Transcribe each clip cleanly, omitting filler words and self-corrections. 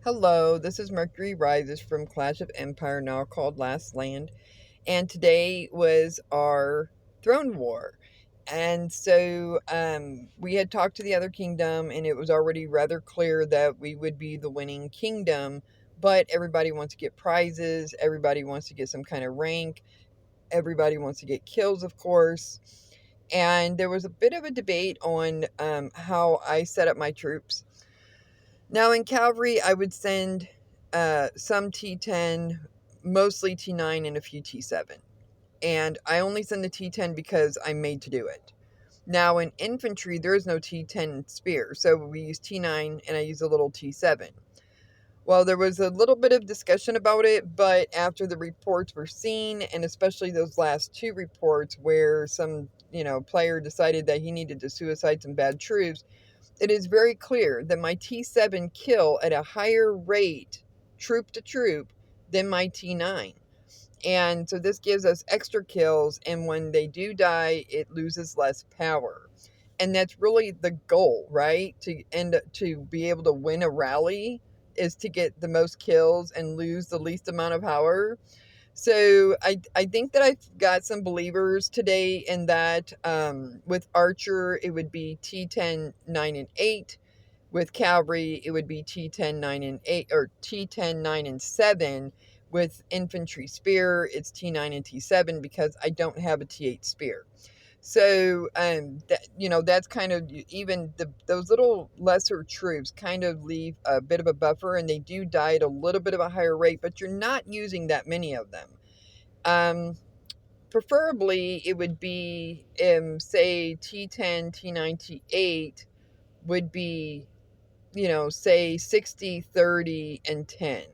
Hello, this is Mercury Rises from Clash of Empire, now called Last Land, and today was our throne war. And so we had talked to the other kingdom, and it was already rather clear that we would be the winning kingdom, but everybody wants to get prizes, everybody wants to get some kind of rank, everybody wants to get kills, of course. And there was a bit of a debate on how I set up my troops. Now, in cavalry, I would send some T10, mostly T9, and a few T7. And I only send the T10 because I'm made to do it. Now, in infantry, there is no T10 spear, so we use T9 and I use a little T7. Well, there was a little bit of discussion about it, but after the reports were seen, and especially those last two reports where some, player decided that he needed to suicide some bad troops, it is very clear that my T7 kill at a higher rate, troop to troop, than my T9. And so this gives us extra kills, and when they do die, it loses less power. And that's really the goal, right? To be able to win a rally is to get the most kills and lose the least amount of power. So I think that I've got some believers today in that. With Archer, it would be T10, 9, and 8. With Cavalry, it would be T10, 9, and 8, or T10, 9, and 7. With Infantry Spear, it's T9 and T7 because I don't have a T8 Spear. So, that's kind of, even those little lesser troops kind of leave a bit of a buffer, and they do die at a little bit of a higher rate, but you're not using that many of them. Preferably, it would be, say, T10, T9, T8 would be, say 60, 30, and 10.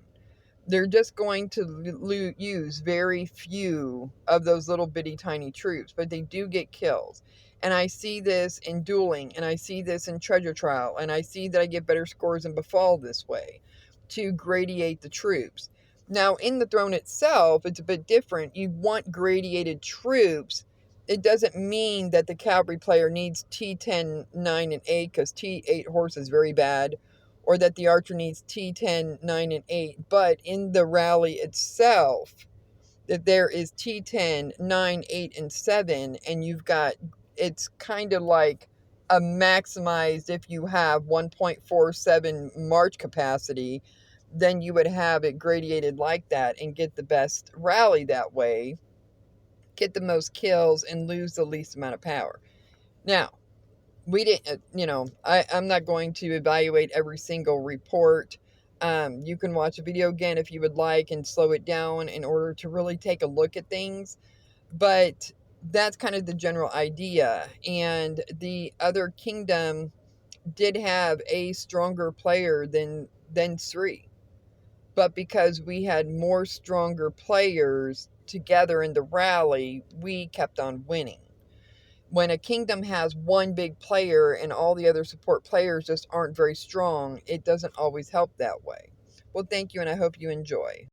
They're just going to use very few of those little bitty tiny troops, but they do get kills. And I see this in dueling, and I see this in treasure trial, and I see that I get better scores in Befall this way to gradiate the troops. Now, in the throne itself, it's a bit different. You want gradiated troops. It doesn't mean that the cavalry player needs T10, 9, and 8 because T8 horse is very bad, or that the archer needs T10, 9, and 8. But in the rally itself, that there is T10, 9, 8, and 7, and it's kind of like a maximized, if you have 1.47 march capacity, then you would have it gradiated like that and get the best rally that way, get the most kills, and lose the least amount of power. Now, we didn't, I'm not going to evaluate every single report. You can watch a video again if you would like and slow it down in order to really take a look at things. But that's kind of the general idea. And the other kingdom did have a stronger player than Sri. But because we had more stronger players together in the rally, we kept on winning. When a kingdom has one big player and all the other support players just aren't very strong, it doesn't always help that way. Well, thank you, and I hope you enjoy.